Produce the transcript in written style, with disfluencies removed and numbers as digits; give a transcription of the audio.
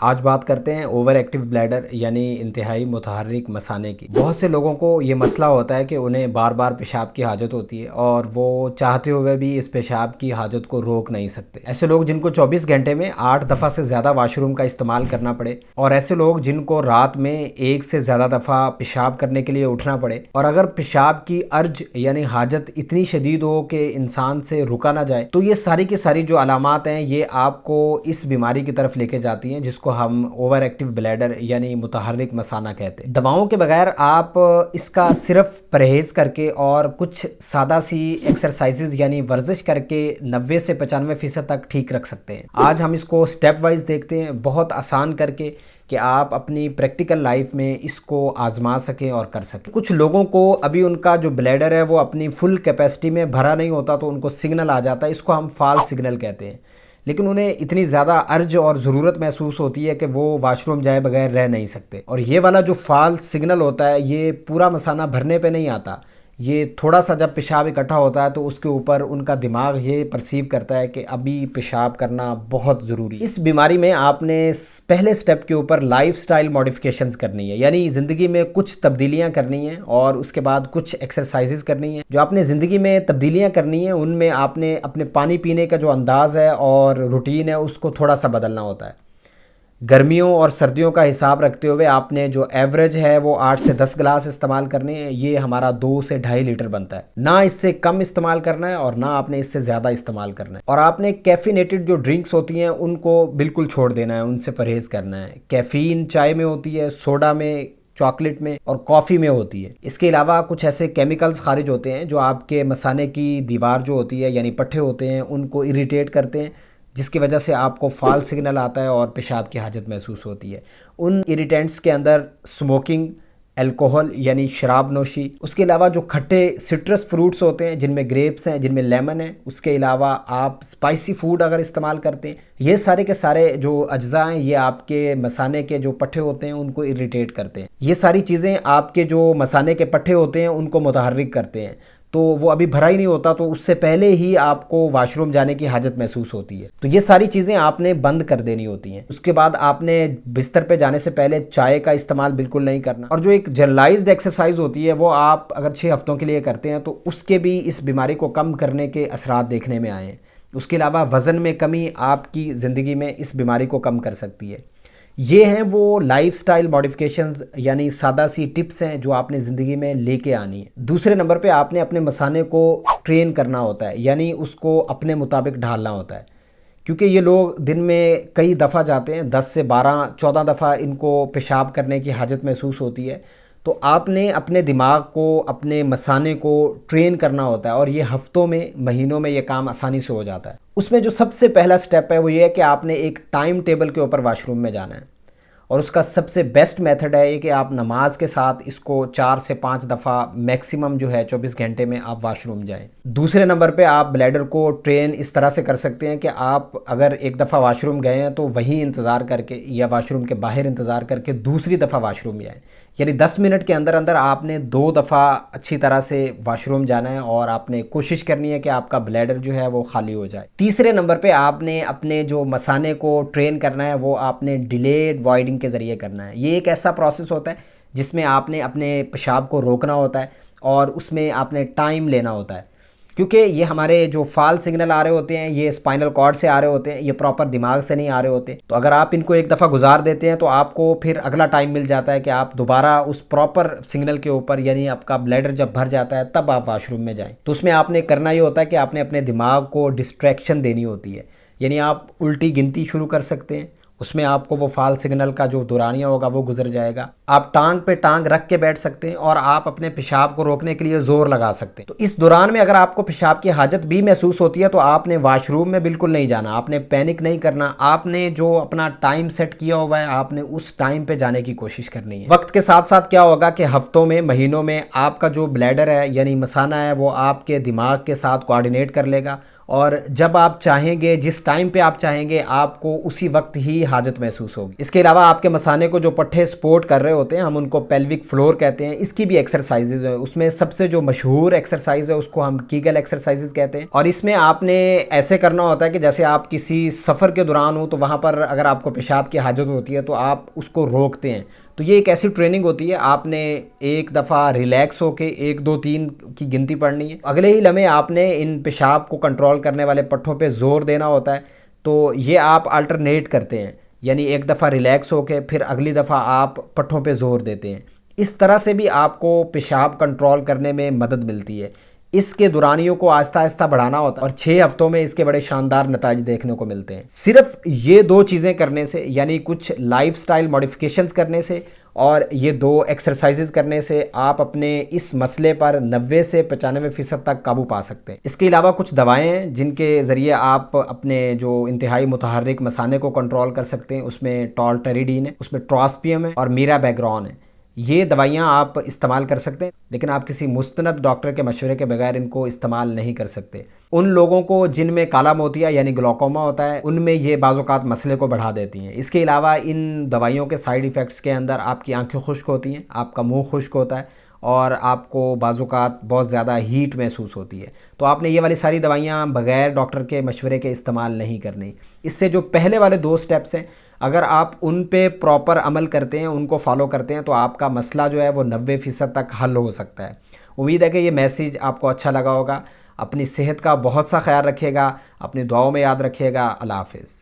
آج بات کرتے ہیں اوور ایکٹیو بلیڈر یعنی انتہائی متحرک مثانے کی۔ بہت سے لوگوں کو یہ مسئلہ ہوتا ہے کہ انہیں بار بار پیشاب کی حاجت ہوتی ہے اور وہ چاہتے ہوئے بھی اس پیشاب کی حاجت کو روک نہیں سکتے۔ ایسے لوگ جن کو 24 گھنٹے میں 8 دفعہ سے زیادہ واش روم کا استعمال کرنا پڑے، اور ایسے لوگ جن کو رات میں 1 سے زیادہ دفعہ پیشاب کرنے کے لیے اٹھنا پڑے، اور اگر پیشاب کی ارج یعنی حاجت اتنی شدید ہو کہ انسان سے رکا نہ جائے، تو یہ ساری کی ساری جو علامات ہیں یہ آپ کو اس بیماری کی طرف لے کے جاتی ہیں جس کو ہم اوور ایکٹیو بلیڈر یعنی متحرک مثانہ کہتے ہیں۔ دواؤں کے بغیر آپ اس کا صرف پرہیز کر کے اور کچھ سادہ سی ایکسرسائزز یعنی ورزش کر کے 90 سے 95% تک ٹھیک رکھ سکتے ہیں۔ آج ہم اس کو سٹیپ وائز دیکھتے ہیں، بہت آسان کر کے، کہ آپ اپنی پریکٹیکل لائف میں اس کو آزما سکیں اور کر سکیں۔ کچھ لوگوں کو ابھی ان کا جو بلیڈر ہے وہ اپنی فل کیپیسٹی میں بھرا نہیں ہوتا تو ان کو سگنل آ جاتا ہے، اس کو ہم فالس سگنل کہتے ہیں، لیکن انہیں اتنی زیادہ ارج اور ضرورت محسوس ہوتی ہے کہ وہ واش روم جائے بغیر رہ نہیں سکتے۔ اور یہ والا جو فالس سگنل ہوتا ہے یہ پورا مثانہ بھرنے پہ نہیں آتا، یہ تھوڑا سا جب پیشاب اکٹھا ہوتا ہے تو اس کے اوپر ان کا دماغ یہ پرسیو کرتا ہے کہ ابھی پیشاب کرنا بہت ضروری ہے۔ اس بیماری میں آپ نے پہلے سٹیپ کے اوپر لائف سٹائل موڈیفیکیشنز کرنی ہے، یعنی زندگی میں کچھ تبدیلیاں کرنی ہیں اور اس کے بعد کچھ ایکسرسائزز کرنی ہیں۔ جو آپ نے زندگی میں تبدیلیاں کرنی ہیں ان میں آپ نے اپنے پانی پینے کا جو انداز ہے اور روٹین ہے اس کو تھوڑا سا بدلنا ہوتا ہے۔ گرمیوں اور سردیوں کا حساب رکھتے ہوئے آپ نے جو ایوریج ہے وہ 8 سے 10 گلاس استعمال کرنے ہیں، یہ ہمارا 2 سے 2.5 لیٹر بنتا ہے۔ نہ اس سے کم استعمال کرنا ہے اور نہ آپ نے اس سے زیادہ استعمال کرنا ہے۔ اور آپ نے کیفینیٹڈ جو ڈرنکس ہوتی ہیں ان کو بالکل چھوڑ دینا ہے، ان سے پرہیز کرنا ہے۔ کیفین چائے میں ہوتی ہے، سوڈا میں، چاکلیٹ میں اور کافی میں ہوتی ہے۔ اس کے علاوہ کچھ ایسے کیمیکلز خارج ہوتے ہیں جو آپ کے مثانے کی دیوار جو ہوتی ہے یعنی پٹھے ہوتے ہیں ان کو اریٹیٹ کرتے ہیں، جس کی وجہ سے آپ کو فالس سگنل آتا ہے اور پیشاب کی حاجت محسوس ہوتی ہے۔ ان اریٹینٹس کے اندر سموکنگ، الکوہل یعنی شراب نوشی، اس کے علاوہ جو کھٹے سٹرس فروٹس ہوتے ہیں جن میں گریپس ہیں، جن میں لیمن ہے، اس کے علاوہ آپ سپائسی فوڈ اگر استعمال کرتے ہیں، یہ سارے کے سارے جو اجزاء ہیں یہ آپ کے مثانے کے جو پٹھے ہوتے ہیں ان کو اریٹیٹ کرتے ہیں۔ یہ ساری چیزیں آپ کے جو مثانے کے پٹھے ہوتے ہیں ان کو متحرک کرتے ہیں، تو وہ ابھی بھرا ہی نہیں ہوتا تو اس سے پہلے ہی آپ کو واش روم جانے کی حاجت محسوس ہوتی ہے۔ تو یہ ساری چیزیں آپ نے بند کر دینی ہوتی ہیں۔ اس کے بعد آپ نے بستر پہ جانے سے پہلے چائے کا استعمال بالکل نہیں کرنا، اور جو ایک جنرلائزڈ ایکسرسائز ہوتی ہے وہ آپ اگر 6 ہفتوں کے لیے کرتے ہیں تو اس کے بھی اس بیماری کو کم کرنے کے اثرات دیکھنے میں آئے ہیں۔ اس کے علاوہ وزن میں کمی آپ کی زندگی میں اس بیماری کو کم کر سکتی ہے۔ یہ ہیں وہ لائف سٹائل موڈیفیکیشنز یعنی سادہ سی ٹپس ہیں جو آپ نے زندگی میں لے کے آنی ہے۔ دوسرے نمبر پہ آپ نے اپنے مثانے کو ٹرین کرنا ہوتا ہے، یعنی اس کو اپنے مطابق ڈھالنا ہوتا ہے، کیونکہ یہ لوگ دن میں کئی دفعہ جاتے ہیں، 10 سے 12 14 دفعہ ان کو پیشاب کرنے کی حاجت محسوس ہوتی ہے، تو آپ نے اپنے دماغ کو، اپنے مثانے کو ٹرین کرنا ہوتا ہے، اور یہ ہفتوں میں، مہینوں میں یہ کام آسانی سے ہو جاتا ہے۔ اس میں جو سب سے پہلا سٹیپ ہے وہ یہ ہے کہ آپ نے ایک ٹائم ٹیبل کے اوپر واش روم میں جانا ہے، اور اس کا سب سے بیسٹ میتھڈ ہے یہ کہ آپ نماز کے ساتھ اس کو 4 سے 5 دفعہ میکسیمم جو ہے 24 گھنٹے میں آپ واش روم جائیں۔ دوسرے نمبر پہ آپ بلیڈر کو ٹرین اس طرح سے کر سکتے ہیں کہ آپ اگر ایک دفعہ واش روم گئے ہیں تو وہیں انتظار کر کے یا واش روم کے باہر انتظار کر کے دوسری دفعہ واش روم جائیں، یعنی 10 منٹ کے اندر اندر آپ نے 2 دفعہ اچھی طرح سے واش روم جانا ہے، اور آپ نے کوشش کرنی ہے کہ آپ کا بلیڈر جو ہے وہ خالی ہو جائے۔ تیسرے نمبر پہ آپ نے اپنے جو مثانے کو ٹرین کرنا ہے وہ آپ نے ڈیلیڈ وائڈنگ کے ذریعے کرنا ہے۔ یہ ایک ایسا پروسیس ہوتا ہے جس میں آپ نے اپنے پیشاب کو روکنا ہوتا ہے اور اس میں آپ نے ٹائم لینا ہوتا ہے، کیونکہ یہ ہمارے جو فال سگنل آ رہے ہوتے ہیں یہ اسپائنل کارڈ سے آ رہے ہوتے ہیں، یہ پراپر دماغ سے نہیں آ رہے ہوتے۔ تو اگر آپ ان کو ایک دفعہ گزار دیتے ہیں تو آپ کو پھر اگلا ٹائم مل جاتا ہے کہ آپ دوبارہ اس پراپر سگنل کے اوپر، یعنی آپ کا بلیڈر جب بھر جاتا ہے تب آپ واش روم میں جائیں۔ تو اس میں آپ نے کرنا یہ ہوتا ہے کہ آپ نے اپنے دماغ کو ڈسٹریکشن دینی ہوتی ہے، یعنی آپ الٹی گنتی شروع کر سکتے ہیں، اس میں آپ کو وہ فال سگنل کا جو دورانیہ ہوگا وہ گزر جائے گا۔ آپ ٹانگ پہ ٹانگ رکھ کے بیٹھ سکتے ہیں اور آپ اپنے پیشاب کو روکنے کے لیے زور لگا سکتے ہیں۔ تو اس دوران میں اگر آپ کو پیشاب کی حاجت بھی محسوس ہوتی ہے تو آپ نے واش روم میں بالکل نہیں جانا، آپ نے پینک نہیں کرنا، آپ نے جو اپنا ٹائم سیٹ کیا ہوا ہے آپ نے اس ٹائم پہ جانے کی کوشش کرنی ہے۔ وقت کے ساتھ ساتھ کیا ہوگا کہ ہفتوں میں، مہینوں میں آپ کا جو بلیڈر ہے یعنی مثانہ ہے وہ آپ کے دماغ کے ساتھ کوآرڈینیٹ کر لے گا، اور جب آپ چاہیں گے، جس ٹائم پہ آپ چاہیں گے، آپ کو اسی وقت ہی حاجت محسوس ہوگی۔ اس کے علاوہ آپ کے مثانے کو جو پٹھے سپورٹ کر رہے ہوتے ہیں، ہم ان کو پیلوک فلور کہتے ہیں، اس کی بھی ایکسرسائزز ہیں۔ اس میں سب سے جو مشہور ایکسرسائز ہے اس کو ہم کیگل ایکسرسائزز کہتے ہیں، اور اس میں آپ نے ایسے کرنا ہوتا ہے کہ جیسے آپ کسی سفر کے دوران ہو تو وہاں پر اگر آپ کو پیشاب کی حاجت ہوتی ہے تو آپ اس کو روکتے ہیں۔ تو یہ ایک ایسی ٹریننگ ہوتی ہے، آپ نے ایک دفعہ ریلیکس ہو کے 1 2 3 کی گنتی پڑھنی ہے، اگلے ہی لمحے آپ نے ان پیشاب کو کنٹرول کرنے والے پٹھوں پہ زور دینا ہوتا ہے۔ تو یہ آپ الٹرنیٹ کرتے ہیں، یعنی ایک دفعہ ریلیکس ہو کے پھر اگلی دفعہ آپ پٹھوں پہ زور دیتے ہیں۔ اس طرح سے بھی آپ کو پیشاب کنٹرول کرنے میں مدد ملتی ہے۔ اس کے دورانیوں کو آہستہ آہستہ بڑھانا ہوتا ہے، اور 6 ہفتوں میں اس کے بڑے شاندار نتائج دیکھنے کو ملتے ہیں۔ صرف یہ 2 چیزیں کرنے سے، یعنی کچھ لائف سٹائل موڈیفیکیشنز کرنے سے اور یہ 2 ایکسرسائزز کرنے سے، آپ اپنے اس مسئلے پر 90 سے 95% تک قابو پا سکتے ہیں۔ اس کے علاوہ کچھ دوائیں ہیں جن کے ذریعے آپ اپنے جو انتہائی متحرک مثانے کو کنٹرول کر سکتے ہیں۔ اس میں ٹالٹریڈین ہے، اس میں ٹراسپیم ہے اور میرا بیگرون ہے۔ یہ دوائیاں آپ استعمال کر سکتے ہیں، لیکن آپ کسی مستند ڈاکٹر کے مشورے کے بغیر ان کو استعمال نہیں کر سکتے۔ ان لوگوں کو جن میں کالا موتیا یعنی گلوکوما ہوتا ہے، ان میں یہ بعض اوقات مسئلے کو بڑھا دیتی ہیں۔ اس کے علاوہ ان دوائیوں کے سائیڈ ایفیکٹس کے اندر آپ کی آنکھیں خشک ہوتی ہیں، آپ کا منہ خشک ہوتا ہے، اور آپ کو بعض اوقات بہت زیادہ ہیٹ محسوس ہوتی ہے۔ تو آپ نے یہ والی ساری دوائیاں بغیر ڈاکٹر کے مشورے کے استعمال نہیں کرنی۔ اس سے جو پہلے والے 2 سٹیپس ہیں، اگر آپ ان پہ پراپر عمل کرتے ہیں، ان کو فالو کرتے ہیں، تو آپ کا مسئلہ جو ہے وہ 90% تک حل ہو سکتا ہے۔ امید ہے کہ یہ میسیج آپ کو اچھا لگا ہوگا۔ اپنی صحت کا بہت سا خیال رکھیے گا، اپنی دعاؤں میں یاد رکھیے گا۔ اللہ حافظ۔